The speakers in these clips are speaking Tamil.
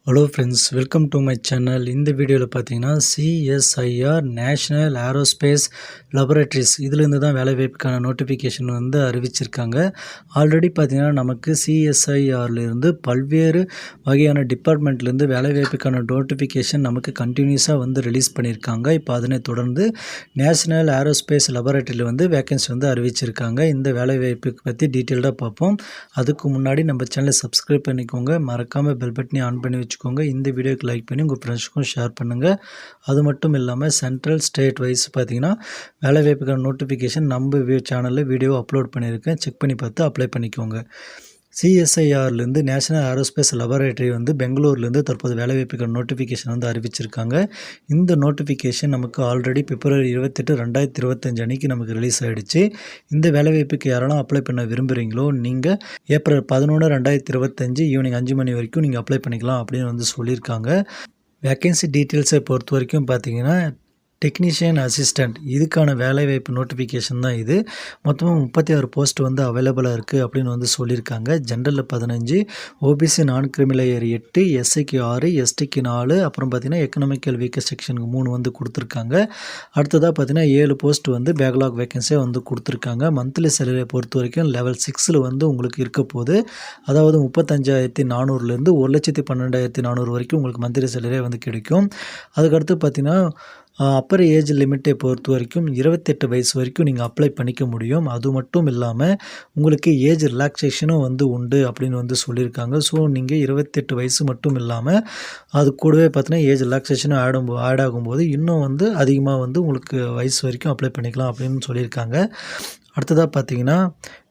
Hello friends, welcome to my channel. இந்த வீடியோவில் பார்த்தீங்கன்னா சிஎஸ்ஐஆர் நேஷ்னல் ஏரோஸ்பேஸ் லெபரட்டரிஸ் இதுலேருந்து தான் வேலைவாய்ப்புக்கான நோட்டிஃபிகேஷன் வந்து அறிவிச்சிருக்காங்க. ஆல்ரெடி பார்த்தீங்கன்னா நமக்கு சிஎஸ்ஐஆர்லேருந்து பல்வேறு வகையான டிபார்ட்மெண்ட்லேருந்து வேலைவாய்ப்புக்கான நோட்டிஃபிகேஷன் நமக்கு கண்டினியூஸாக வந்து ரிலீஸ் பண்ணியிருக்காங்க. இப்போ அதனை தொடர்ந்து நேஷ்னல் ஏரோஸ்பேஸ் லெபரட்டரியில் வந்து வேகன்சி வந்து அறிவிச்சிருக்காங்க. இந்த வேலைவாய்ப்புக்கு பற்றி டீட்டெயில்டாக பார்ப்போம். அதுக்கு முன்னாடி நம்ம சேனலை சப்ஸ்கிரைப் பண்ணிக்கோங்க, மறக்காமல் பெல் பட்டனை ஆன் பண்ணி வச்சுக்கோங்க. இந்த வீடியோக்கு லைக் பண்ணி உங்கள் ஃப்ரெண்ட்ஸுக்கும் ஷேர் பண்ணுங்கள். அது மட்டும் இல்லாமல் சென்ட்ரல் ஸ்டேட் வைஸ் பார்த்தீங்கன்னா வேலைவாய்ப்புக்கான நோட்டிஃபிகேஷன் நம்ம சேனலில் வீடியோ அப்லோட் பண்ணியிருக்கேன். செக் பண்ணி பார்த்து அப்ளை பண்ணிக்கோங்க. சிஎஸ்ஐஆர்லேருந்து நேஷனல் ஏரோஸ்பேஸ் லெபரட்டரி வந்து பெங்களூர்லேருந்து தற்போது வேலைவாய்ப்புக்கான நோட்டிஃபிகேஷன் வந்து அறிவிச்சிருக்காங்க. இந்த நோட்டிஃபிகேஷன் நமக்கு ஆல்ரெடி பிப்ரவரி 28, 2025 அன்றைக்கி நமக்கு ரிலீஸ் ஆகிடுச்சு. இந்த வேலைவாய்ப்புக்கு யாரெல்லாம் அப்ளை பண்ண விரும்புகிறீங்களோ நீங்கள் ஏப்ரல் 11, 2025 ஈவினிங் 5 மணி வரைக்கும் நீங்கள் அப்ளை பண்ணிக்கலாம் அப்படின்னு வந்து சொல்லியிருக்காங்க. வேக்கன்சி டீட்டெயில்ஸை பொறுத்த வரைக்கும் பார்த்தீங்கன்னா டெக்னீஷியன் அசிஸ்டண்ட் இதுக்கான வேலைவாய்ப்பு நோட்டிஃபிகேஷன் தான் இது. மொத்தமாக 36 போஸ்ட் வந்து அவைலபிளாக இருக்குது அப்படின்னு வந்து சொல்லியிருக்காங்க. ஜென்ரலில் 15, ஓபிசி நான் கிரிமிலேயர் 8, எஸ்சிக்கு 6, எஸ்டிக்கு 4, அப்புறம் பார்த்தீங்கன்னா எக்கனாமிக்கல் வீக்கர் செக்ஷனுக்கு 3 வந்து கொடுத்துருக்காங்க. அடுத்ததாக பார்த்தீங்கன்னா 7 போஸ்ட் வந்து பேக்லாக் வேக்கன்சியாக வந்து கொடுத்துருக்காங்க. மந்த்லி சேலரியை பொறுத்த வரைக்கும் லெவல் 6 வந்து உங்களுக்கு இருக்க போது, அதாவது 35,400லேருந்து 1,12,400 வரைக்கும் உங்களுக்கு மந்த்லி சேலரியாக வந்து கிடைக்கும். அதுக்கடுத்து பார்த்தீங்கன்னா அப்பர் ஏஜ் லிமிட்டை பொறுத்த வரைக்கும் 28 வயசு வரைக்கும் நீங்கள் அப்ளை பண்ணிக்க முடியும். அது மட்டும் இல்லாமல் உங்களுக்கு ஏஜ் ரிலாக்ஸேஷனும் வந்து உண்டு அப்படின்னு வந்து சொல்லியிருக்காங்க. ஸோ நீங்கள் 28 வயசு மட்டும் இல்லாமல் அது கூடவே பார்த்தீங்கன்னா ஏஜ் ரிலாக்ஸேஷனும் ஆட் ஆகும்போது இன்னும் வந்து அதிகமாக வந்து உங்களுக்கு வயசு வரைக்கும் அப்ளை பண்ணிக்கலாம் அப்படின்னு சொல்லியிருக்காங்க. அடுத்ததாக பார்த்தீங்கன்னா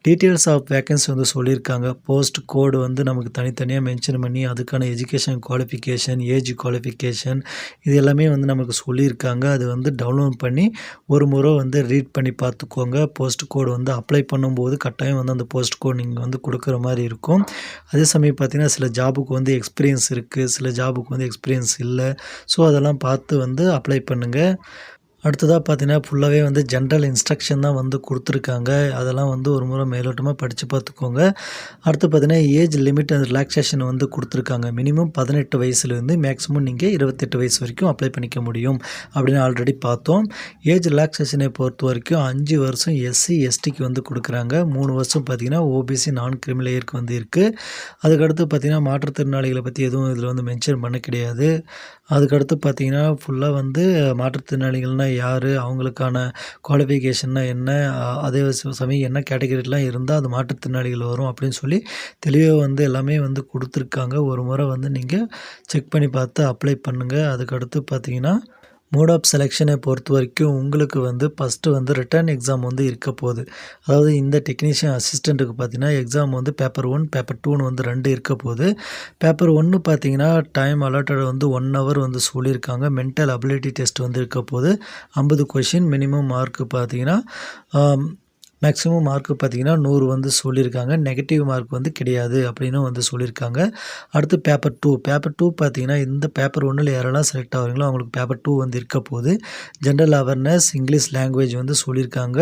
டீட்டெயில்ஸ் ஆஃப் வேக்கன்சி வந்து சொல்லியிருக்காங்க. போஸ்ட் கோடு வந்து நமக்கு தனித்தனியாக மென்ஷன் பண்ணி அதுக்கான எஜுகேஷன் குவாலிஃபிகேஷன், ஏஜ் குவாலிஃபிகேஷன் இது எல்லாமே வந்து நமக்கு சொல்லியிருக்காங்க. அது வந்து டவுன்லோட் பண்ணி ஒரு முறை வந்து ரீட் பண்ணி பார்த்துக்கோங்க. போஸ்ட் கோடு வந்து அப்ளை பண்ணும்போது கட்டாயம் வந்து அந்த போஸ்ட் கோட் நீங்கள் வந்து கொடுக்குற மாதிரி இருக்கும். அதே சமயம் பார்த்தீங்கன்னா சில ஜாபுக்கு வந்து எக்ஸ்பீரியன்ஸ் இருக்குது, சில ஜாபுக்கு வந்து எக்ஸ்பீரியன்ஸ் இல்லை. ஸோ அதெல்லாம் பார்த்து வந்து அப்ளை பண்ணுங்கள். அடுத்ததாக பார்த்தீங்கன்னா ஃபுல்லாகவே வந்து ஜென்ரல் இன்ஸ்ட்ரக்ஷன் தான் வந்து கொடுத்துருக்காங்க. அதெல்லாம் வந்து ஒரு முறை மேலோட்டமாக படித்து பார்த்துக்கோங்க. அடுத்து பார்த்தீங்கன்னா ஏஜ் லிமிட் அண்ட் ரிலாக்ஸேஷன் வந்து கொடுத்துருக்காங்க. மினிமம் 18 வயசுலேருந்து மேக்ஸிமம் நீங்கள் 28 வயசு வரைக்கும் அப்ளை பண்ணிக்க முடியும் அப்படின்னு ஆல்ரெடி பார்த்தோம். ஏஜ் ரிலாக்ஸேஷனை பொறுத்த வரைக்கும் 5 வருஷம் எஸ்சி எஸ்டிக்கு வந்து கொடுக்குறாங்க. 3 வருஷம் பார்த்தீங்கன்னா ஓபிசி நான் கிரிமிலேயருக்கு வந்து இருக்குது. அதுக்கடுத்து பார்த்தீங்கன்னா மாற்றுத்திறனாளிகளை பற்றி எதுவும் இதில் வந்து மென்ஷன் பண்ண கிடையாது. அதுக்கடுத்து பார்த்தீங்கன்னா ஃபுல்லாக வந்து மாற்றுத்திறனாளிகள்னால் யார், அவங்களுக்கான குவாலிஃபிகேஷன்னா என்ன, அதே சமயம் என்ன கேட்டகரிலாம் இருந்தால் அது மாற்றுத்திறனாளிகள் வரும் அப்படின்னு சொல்லி தெளிவாக வந்து எல்லாமே வந்து கொடுத்துருக்காங்க. ஒரு முறை வந்து நீங்கள் செக் பண்ணி பார்த்து அப்ளை பண்ணுங்கள். அதுக்கடுத்து பார்த்தீங்கன்னா மோட் ஆஃப் செலெக்ஷனை பொறுத்த வரைக்கும் உங்களுக்கு வந்து ஃபஸ்ட்டு வந்து ரிட்டன் எக்ஸாம் வந்து இருக்க போகுது. அதாவது இந்த டெக்னீஷியன் அசிஸ்டண்ட்டுக்கு பார்த்தீங்கன்னா எக்ஸாம் வந்து பேப்பர் 1, பேப்பர் 2ன்னு வந்து 2 இருக்க போகுது. பேப்பர் 1 பார்த்தீங்கன்னா டைம் அலாட்டட் வந்து 1 ஹவர் வந்து சொல்லியிருக்காங்க. மென்டல் அபிலிட்டி டெஸ்ட் வந்து இருக்க போகுது. 50 கொஷின், மினிமம் மார்க்கு பார்த்தீங்கன்னா மேக்ஸிமம் மார்க்கு பார்த்தீங்கன்னா 100 வந்து சொல்லியிருக்காங்க. நெகட்டிவ் மார்க் வந்து கிடையாது அப்படின்னு வந்து சொல்லியிருக்காங்க. அடுத்து பேப்பர் 2 பார்த்தீங்கன்னா இந்த பேப்பர் 1ல் யாரெல்லாம் செலக்ட் ஆகிறீங்களோ அவங்களுக்கு பேப்பர் 2 வந்து இருக்க போகுது. ஜென்ரல் அவேர்னஸ், இங்கிலீஷ் லாங்குவேஜ் வந்து சொல்லியிருக்காங்க.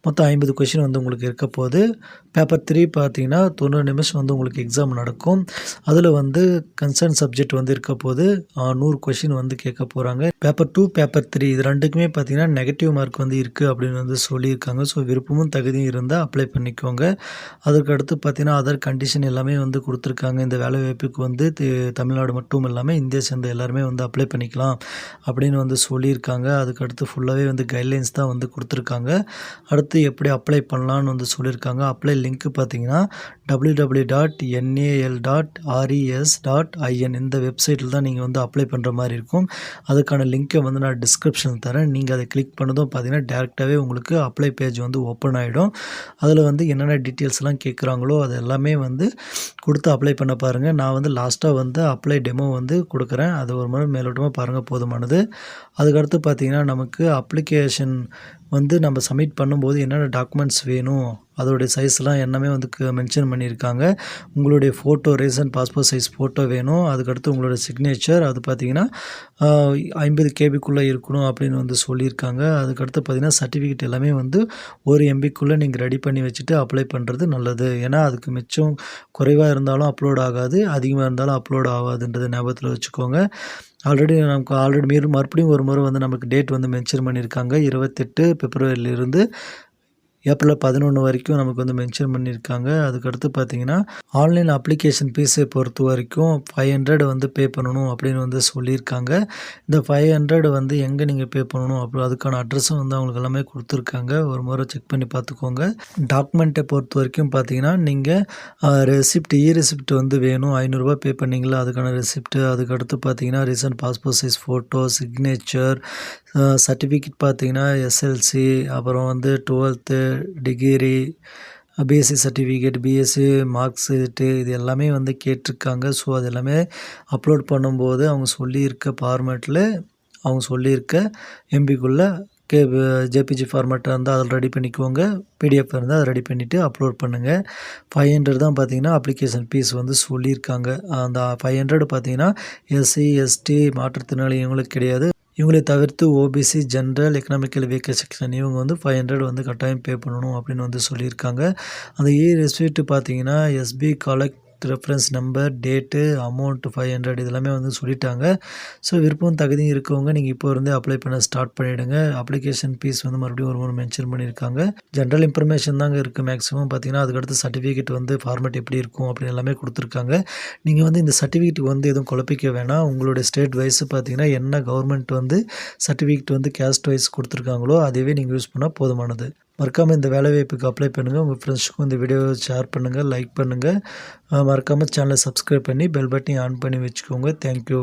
மொத்தம் 50 கொஷின் வந்து உங்களுக்கு இருக்க போகுது. பேப்பர் 3 பார்த்தீங்கன்னா 90 நிமிஷம் வந்து உங்களுக்கு எக்ஸாம் நடக்கும். அதில் வந்து கன்சர்ன் சப்ஜெக்ட் வந்து இருக்க போது 100 கொஷின் வந்து கேட்க போகிறாங்க. பேப்பர் 2, பேப்பர் 3 இது ரெண்டுக்குமே பார்த்தீங்கன்னா நெகட்டிவ் மார்க் வந்து இருக்குது அப்படின்னு வந்து சொல்லியிருக்காங்க. ஸோ விருப்பமும் தகுதியும் இருந்தால் அப்ளை பண்ணிக்கோங்க. அதுக்கடுத்து பார்த்தீங்கன்னா அதர் கண்டிஷன் எல்லாமே வந்து கொடுத்துருக்காங்க. இந்த வேலைவாய்ப்புக்கு வந்து தமிழ்நாடு மட்டும் இல்லாமல் இந்தியா சேர்ந்த எல்லாருமே வந்து அப்ளை பண்ணிக்கலாம் அப்படின்னு வந்து சொல்லியிருக்காங்க. அதுக்கடுத்து ஃபுல்லாகவே வந்து கைட்லைன்ஸ் தான் வந்து கொடுத்துருக்காங்க. அடுத்து எப்படி அப்ளை பண்ணலான்னு வந்து சொல்லியிருக்காங்க. அப்ளை லிங்க் பார்த்தீங்கன்னா www.nes.res.in இந்த வெப்சைட்டில் தான் நீங்கள் வந்து அப்ளை பண்ணுற மாதிரி இருக்கும். அதுக்கான லிங்க்கை வந்து நான் டிஸ்கிரிப்ஷனில் தரேன். நீங்கள் அதை கிளிக் பண்ணதும் பார்த்தீங்கன்னா டேரெக்டாகவே உங்களுக்கு அப்ளை பேஜ் வந்து ஓப்பன் ஆகிடும். அதில் வந்து என்னென்ன டீட்டெயில்ஸ்லாம் கேட்குறாங்களோ அது எல்லாமே வந்து கொடுத்து அப்ளை பண்ண பாருங்கள். நான் வந்து லாஸ்ட்டாக வந்து அப்ளை டெமோ வந்து கொடுக்குறேன். அது ஒரு முறை மேலோட்டமாக பாருங்கள், போதுமானது. அதுக்கடுத்து பார்த்தீங்கன்னா நமக்கு அப்ளிகேஷன் வந்து நம்ம சப்மிட் பண்ணும்போது என்னென்ன டாக்குமெண்ட்ஸ் வேணும் அதோடைய சைஸ்லாம் எல்லாமே வந்து மென்ஷன் பண்ணியிருக்காங்க. உங்களுடைய photo recent passport size photo வேணும். அதுக்கடுத்து உங்களோட சிக்னேச்சர் அது பார்த்தீங்கன்னா 50 கேபிக்குள்ளே இருக்கணும் அப்படின்னு வந்து சொல்லியிருக்காங்க. அதுக்கடுத்து பார்த்தீங்கன்னா சர்டிஃபிகேட் எல்லாமே வந்து 1 எம்பிக்குள்ளே நீங்கள் ரெடி பண்ணி வச்சுட்டு அப்ளை பண்ணுறது நல்லது. ஏன்னா அதுக்கு மிச்சம் குறைவாக இருந்தாலும் அப்லோட் ஆகாது, அதிகமாக இருந்தாலும் அப்லோட் ஆகாதுன்றத ஞாபகத்தில் வச்சுக்கோங்க. ஆல்ரெடி மறுபடியும் ஒரு முறை வந்து நமக்கு டேட் வந்து மென்ஷன் பண்ணியிருக்காங்க. 28 பிப்ரவரியிலிருந்து ஏப்ரல் 11 வரைக்கும் நமக்கு வந்து மென்ஷன் பண்ணியிருக்காங்க. அதுக்கடுத்து பார்த்தீங்கன்னா, ஆன்லைன் அப்ளிகேஷன் ஃபீஸை பொறுத்த வரைக்கும் 500 வந்து பே பண்ணணும் அப்படின்னு வந்து சொல்லியிருக்காங்க. இந்த 500 வந்து எங்கே நீங்கள் பே பண்ணணும் அதுக்கான அட்ரஸும் வந்து அவங்களுக்கு எல்லாமே கொடுத்துருக்காங்க. ஒரு முறை செக் பண்ணி பார்த்துக்கோங்க. டாக்குமெண்ட்டை பொறுத்த வரைக்கும் பார்த்தீங்கன்னா, நீங்கள் ரெசிப்ட் வந்து வேணும். ரூ. 500 பே பண்ணீங்களா அதுக்கான ரெசிப்ட். அதுக்கடுத்து பார்த்தீங்கன்னா, recent passport size photo, signature, certificate பார்த்தீங்கன்னா எஸ்எல்சி, அப்புறம் வந்து 12th degree, BSc certificate, BSc mark sheet இது எல்லாமே வந்து கேட்டிருக்காங்க. ஸோ அது எல்லாமே அப்லோட் பண்ணும்போது அவங்க சொல்லியிருக்க ஃபார்மேட்டில் அவங்க சொல்லியிருக்க எம்பிக்குள்ளே ஜேபிஜி ஃபார்மேட்டாக இருந்தால் அதில் ரெடி பண்ணிக்கோங்க. பிடிஎஃப் இருந்தால் அதை ரெடி பண்ணிவிட்டு அப்லோட் பண்ணுங்கள். 500 தான் பார்த்தீங்கன்னா அப்ளிகேஷன் ஃபீஸ் வந்து சொல்லியிருக்காங்க. அந்த 500 பார்த்தீங்கன்னா எஸ்சி, எஸ்டி மாற்றுத்திறனாளி இவங்களுக்கு கிடையாது. இவங்களை தவிர்த்து OBC, general, economical weaker section இவங்க வந்து 500 வந்து கட்டாயம் பே பண்ணணும் அப்படின்னு வந்து சொல்லியிருக்காங்க. அந்த ரெசிப்ட் பார்த்தீங்கன்னா SP collect reference number, date, amount 500 இது எல்லாமே வந்து சொல்லிட்டாங்க. ஸோ விருப்பம் தகுதியும் இருக்கவங்க நீங்கள் இப்போ இருந்தே அப்ளை பண்ண ஸ்டார்ட் பண்ணிவிடுங்க. அப்ளிகேஷன் ஃபீஸ் வந்து மறுபடியும் ஒரு முறை மென்ஷன் பண்ணியிருக்காங்க. ஜென்ரல் இன்ஃபர்மேஷன் தாங்க இருக்குது மேக்ஸிமம் பார்த்தீங்கன்னா. அதுக்கடுத்து சர்டிஃபிகேட் வந்து ஃபார்மேட் எப்படி இருக்கும் அப்படின்னு எல்லாமே கொடுத்துருக்காங்க. நீங்கள் வந்து இந்த சர்டிஃபிகேட் வந்து எதுவும் குழப்பிக்க வேணாம். உங்களுடைய ஸ்டேட் வைஸ் பார்த்தீங்கன்னா என்ன கவர்மெண்ட் வந்து சர்டிஃபிகேட் வந்து கேஸ்ட் வைஸ் கொடுத்துருக்காங்களோ அதுவே நீங்கள் யூஸ் பண்ணால் போதுமானது. மறக்காமல் இந்த வேலைவாய்ப்புக்கு அப்ளை பண்ணுங்கள். உங்கள் ஃப்ரெண்ட்ஸுக்கும் இந்த வீடியோவை ஷேர் பண்ணுங்கள், லைக் பண்ணுங்கள். மறக்காமல் சேனலை சப்ஸ்கிரைப் பண்ணி பெல் பட்டனை ஆன் பண்ணி வச்சுக்கோங்க. தேங்க்யூ.